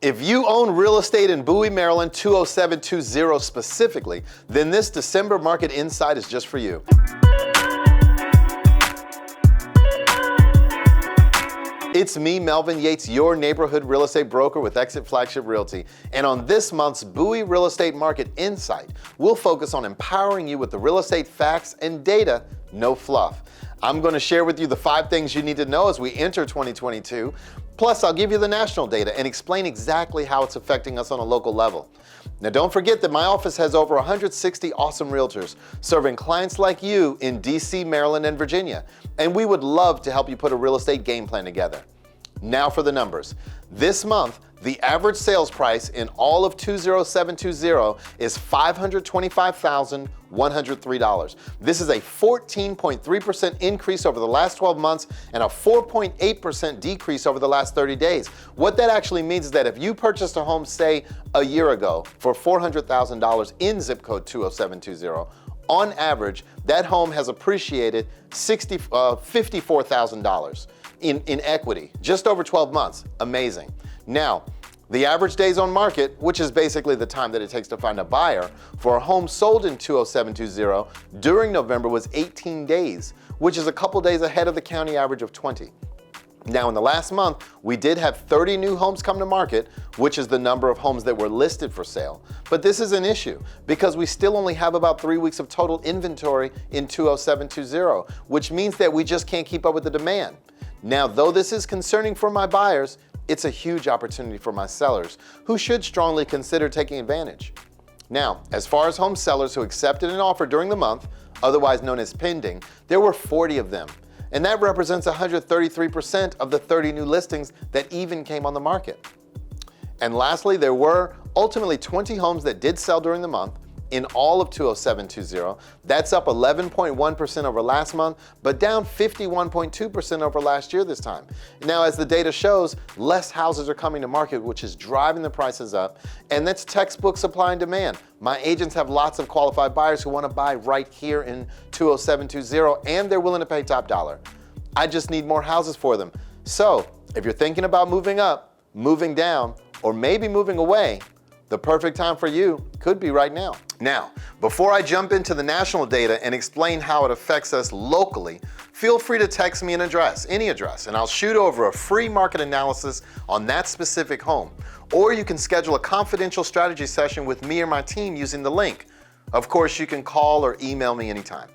If you own real estate in Bowie, Maryland, 20720 specifically, then this December Market Insight is just for you. It's me, Melvin Yates, your neighborhood real estate broker with EXIT Flagship Realty. And on this month's Bowie Real Estate Market Insight, we'll focus on empowering you with the real estate facts and data, no fluff. I'm going to share with you the 5 things you need to know as we enter 2022. Plus, I'll give you the national data and explain exactly how it's affecting us on a local level. Now, don't forget that my office has over 160 awesome realtors serving clients like you in DC, Maryland, and Virginia. And we would love to help you put a real estate game plan together. Now for the numbers. This month, the average sales price in all of 20720 is $525,103. This is a 14.3% increase over the last 12 months and a 4.8% decrease over the last 30 days. What that actually means is that if you purchased a home, say, a year ago for $400,000 in zip code 20720, on average, that home has appreciated $54,000 in equity, just over 12 months. Amazing. Now, the average days on market, which is basically the time that it takes to find a buyer for a home sold in 20720 during November was 18 days, which is a couple days ahead of the county average of 20. Now, in the last month, we did have 30 new homes come to market, which is the number of homes that were listed for sale. But this is an issue because we still only have about 3 weeks of total inventory in 20720, which means that we just can't keep up with the demand. Now, though this is concerning for my buyers, it's a huge opportunity for my sellers who should strongly consider taking advantage. Now, as far as home sellers who accepted an offer during the month, otherwise known as pending, there were 40 of them. And that represents 133% of the 30 new listings that even came on the market. And lastly, there were ultimately 20 homes that did sell during the month in all of 20720. That's up 11.1% over last month, but down 51.2% over last year this time. Now, as the data shows, less houses are coming to market, which is driving the prices up, and that's textbook supply and demand. My agents have lots of qualified buyers who want to buy right here in 20720, and they're willing to pay top dollar. I just need more houses for them. So, if you're thinking about moving up, moving down, or maybe moving away, the perfect time for you could be right now. Now, before I jump into the national data and explain how it affects us locally, feel free to text me an address, any address, and I'll shoot over a free market analysis on that specific home. Or you can schedule a confidential strategy session with me or my team using the link. Of course, you can call or email me anytime.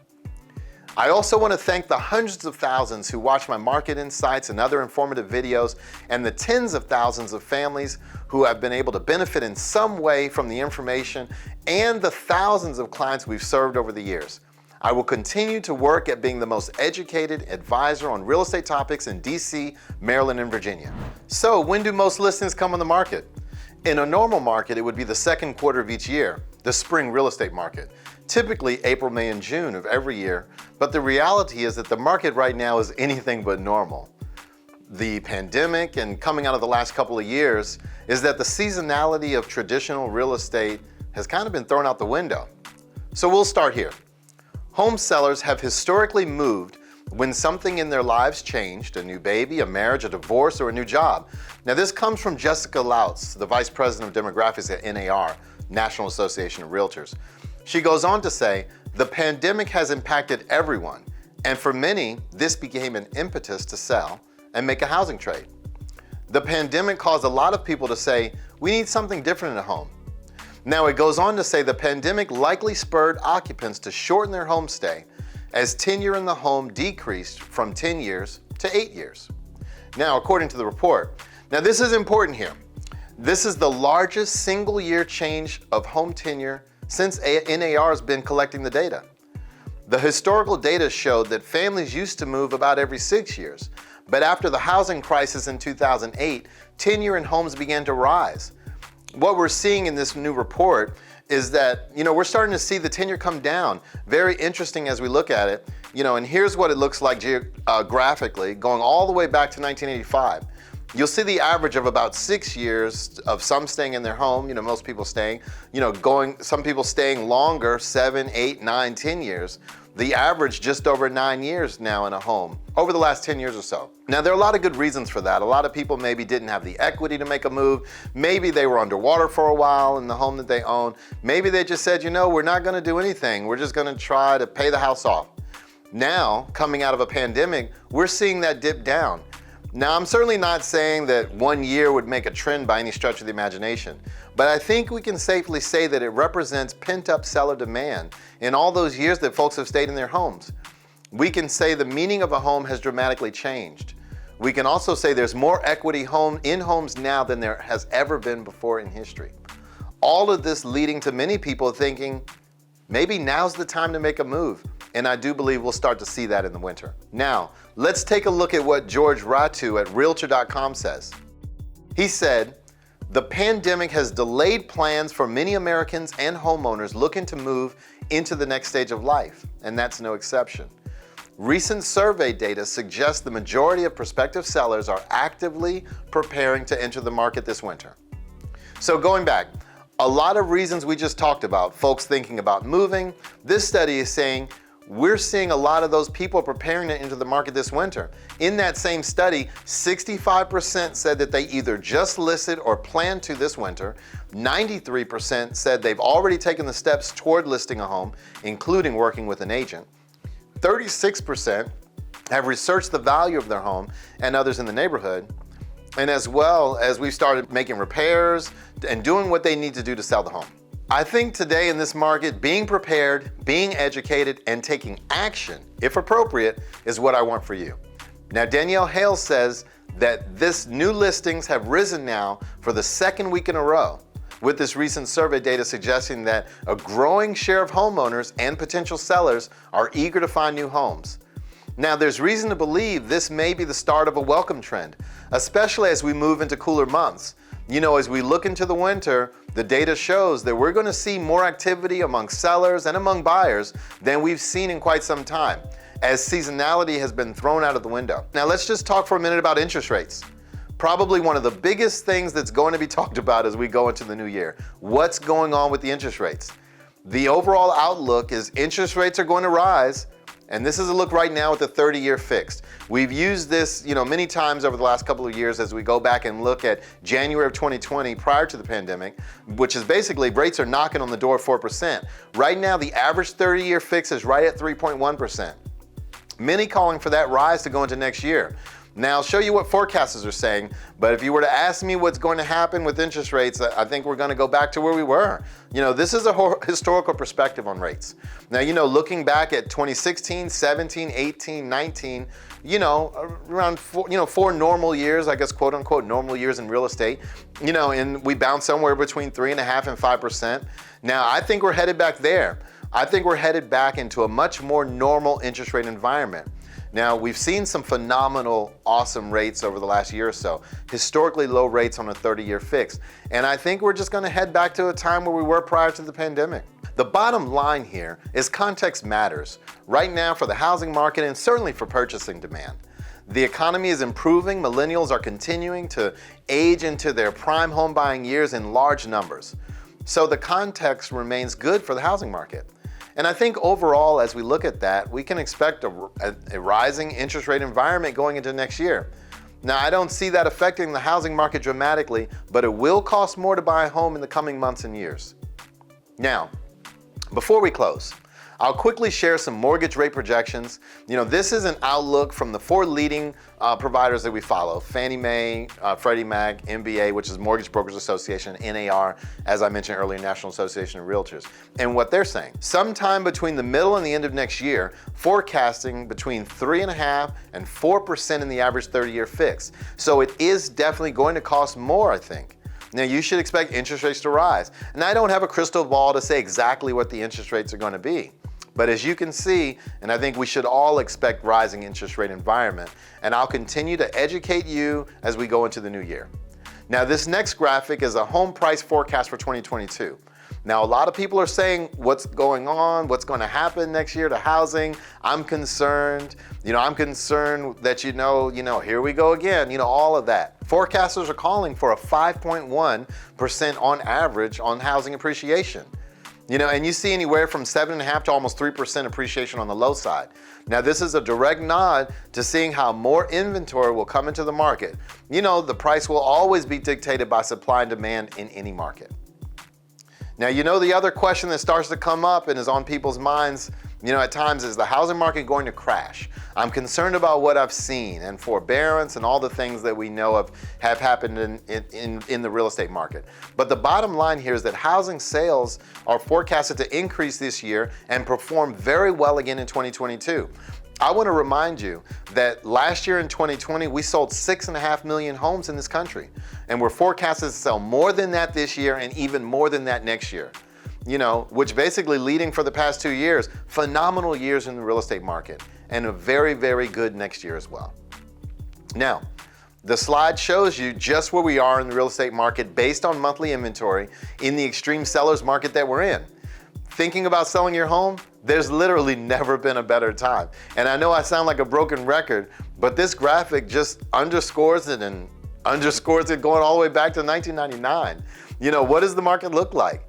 I also want to thank the hundreds of thousands who watch my market insights and other informative videos, and the tens of thousands of families who have been able to benefit in some way from the information, and the thousands of clients we've served over the years. I will continue to work at being the most educated advisor on real estate topics in DC, Maryland, and Virginia. So, when do most listings come on the market? In a normal market, it would be the second quarter of each year, the spring real estate market. Typically April, May, and June of every year, but the reality is that the market right now is anything but normal. The pandemic and coming out of the last couple of years is that the seasonality of traditional real estate has kind of been thrown out the window. So we'll start here. Home sellers have historically moved when something in their lives changed, a new baby, a marriage, a divorce, or a new job. Now this comes from Jessica Lautz, the Vice President of Demographics at NAR, National Association of Realtors. She goes on to say, the pandemic has impacted everyone, and for many, this became an impetus to sell and make a housing trade. The pandemic caused a lot of people to say, we need something different in a home. Now it goes on to say the pandemic likely spurred occupants to shorten their home stay as tenure in the home decreased from 10 years to 8 years. Now, according to the report, now this is important here. This is the largest single year change of home tenure since NAR has been collecting the data. The historical data showed that families used to move about every 6 years, but after the housing crisis in 2008, tenure in homes began to rise. What we're seeing in this new report is that, we're starting to see the tenure come down. Very interesting as we look at it, and here's what it looks like geographically, going all the way back to 1985. You'll see the average of about 6 years of some staying in their home, most people staying, some people staying longer, 7, 8, 9, 10 years. The average just over 9 years now in a home, over the last 10 years or so. Now, there are a lot of good reasons for that. A lot of people maybe didn't have the equity to make a move. Maybe they were underwater for a while in the home that they own. Maybe they just said, we're not gonna do anything. We're just gonna try to pay the house off. Now, coming out of a pandemic, we're seeing that dip down. Now, I'm certainly not saying that 1 year would make a trend by any stretch of the imagination, but I think we can safely say that it represents pent-up seller demand in all those years that folks have stayed in their homes. We can say the meaning of a home has dramatically changed. We can also say there's more equity in homes now than there has ever been before in history. All of this leading to many people thinking, maybe now's the time to make a move. And I do believe we'll start to see that in the winter. Now, let's take a look at what George Ratu at Realtor.com says. He said, the pandemic has delayed plans for many Americans and homeowners looking to move into the next stage of life, and that's no exception. Recent survey data suggests the majority of prospective sellers are actively preparing to enter the market this winter. So going back, a lot of reasons we just talked about, folks thinking about moving. This study is saying we're seeing a lot of those people preparing to enter the market this winter. In that same study, 65% said that they either just listed or plan to this winter. 93% said they've already taken the steps toward listing a home, including working with an agent. 36% have researched the value of their home and others in the neighborhood. And as well as we've started making repairs and doing what they need to do to sell the home. I think today in this market, being prepared, being educated, and taking action, if appropriate, is what I want for you. Now, Danielle Hale says that this new listings have risen now for the second week in a row, with this recent survey data suggesting that a growing share of homeowners and potential sellers are eager to find new homes. Now, there's reason to believe this may be the start of a welcome trend, especially as we move into cooler months. As we look into the winter, the data shows that we're going to see more activity among sellers and among buyers than we've seen in quite some time, as seasonality has been thrown out of the window. Now, let's just talk for a minute about interest rates. Probably one of the biggest things that's going to be talked about as we go into the new year. What's going on with the interest rates? The overall outlook is interest rates are going to rise. And this is a look right now at the 30-year fixed. We've used this, many times over the last couple of years as we go back and look at January of 2020 prior to the pandemic, which is basically rates are knocking on the door of 4%. Right now, the average 30-year fix is right at 3.1%. Many calling for that rise to go into next year. Now, I'll show you what forecasters are saying, but if you were to ask me what's going to happen with interest rates, I think we're going to go back to where we were. This is a historical perspective on rates. Now, looking back at 2016, 17, 18, 19, around four normal years, I guess, quote unquote, normal years in real estate, and we bounced somewhere between 3.5% and 5%. Now, I think we're headed back there. I think we're headed back into a much more normal interest rate environment. Now, we've seen some phenomenal, awesome rates over the last year or so, historically low rates on a 30-year fix. And I think we're just going to head back to a time where we were prior to the pandemic. The bottom line here is context matters right now for the housing market and certainly for purchasing demand. The economy is improving. Millennials are continuing to age into their prime home buying years in large numbers. So the context remains good for the housing market. And I think overall, as we look at that, we can expect a rising interest rate environment going into next year. Now, I don't see that affecting the housing market dramatically, but it will cost more to buy a home in the coming months and years. Now, before we close, I'll quickly share some mortgage rate projections. This is an outlook from the four leading providers that we follow: Fannie Mae, Freddie Mac, MBA, which is Mortgage Brokers Association, NAR, as I mentioned earlier, National Association of Realtors. And what they're saying, sometime between the middle and the end of next year, forecasting between 3.5% and 4% in the average 30-year fix. So it is definitely going to cost more, I think. Now, you should expect interest rates to rise. And I don't have a crystal ball to say exactly what the interest rates are going to be. But as you can see, and I think we should all expect rising interest rate environment, and I'll continue to educate you as we go into the new year. Now, this next graphic is a home price forecast for 2022. Now, a lot of people are saying what's going on, what's going to happen next year to housing. I'm concerned. I'm concerned that, here we go again, all of that. Forecasters are calling for a 5.1% on average on housing appreciation. And you see anywhere from 7.5 to almost 3% appreciation on the low side. Now, this is a direct nod to seeing how more inventory will come into the market. The price will always be dictated by supply and demand in any market. Now, the other question that starts to come up and is on people's minds, at times, is the housing market going to crash? I'm concerned about what I've seen and forbearance and all the things that we know have happened in the real estate market. But the bottom line here is that housing sales are forecasted to increase this year and perform very well again in 2022. I want to remind you that last year in 2020, we sold 6.5 million homes in this country. And we're forecasted to sell more than that this year and even more than that next year. Which basically leading for the past 2 years, phenomenal years in the real estate market and a very, very good next year as well. Now, the slide shows you just where we are in the real estate market based on monthly inventory in the extreme seller's market that we're in. Thinking about selling your home, there's literally never been a better time. And I know I sound like a broken record, but this graphic just underscores it and underscores it going all the way back to 1999. What does the market look like?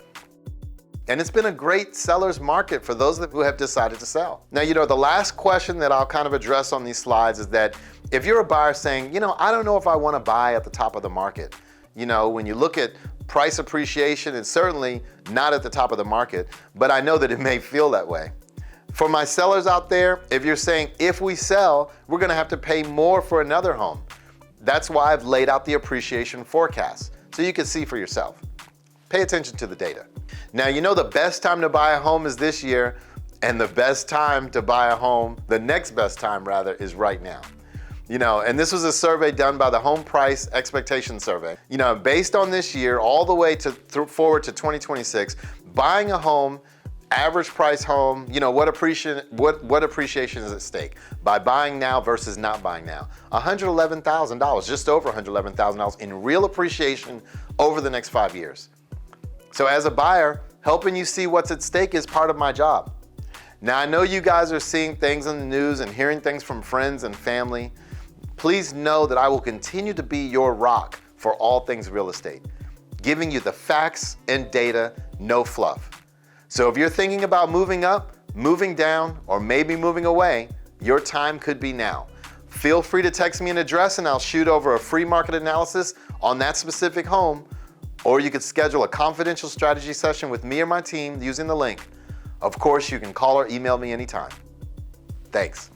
And it's been a great seller's market for those who have decided to sell. Now, the last question that I'll kind of address on these slides is that if you're a buyer saying, I don't know if I want to buy at the top of the market. When you look at price appreciation, it's certainly not at the top of the market, but I know that it may feel that way. For my sellers out there, if you're saying, if we sell, we're going to have to pay more for another home. That's why I've laid out the appreciation forecast, so you can see for yourself. Pay attention to the data. Now, the best time to buy a home is this year, and the best time to buy a home, the next best time rather, is right now. And this was a survey done by the Home Price Expectation Survey. Based on this year, all the way forward to 2026, buying a home, average price home, what appreciation is at stake by buying now versus not buying now? $111,000, just over $111,000 in real appreciation over the next 5 years. So as a buyer, helping you see what's at stake is part of my job. Now, I know you guys are seeing things in the news and hearing things from friends and family. Please know that I will continue to be your rock for all things real estate, giving you the facts and data, no fluff. So if you're thinking about moving up, moving down, or maybe moving away, your time could be now. Feel free to text me an address and I'll shoot over a free market analysis on that specific home, or you could schedule a confidential strategy session with me or my team using the link. Of course, you can call or email me anytime. Thanks.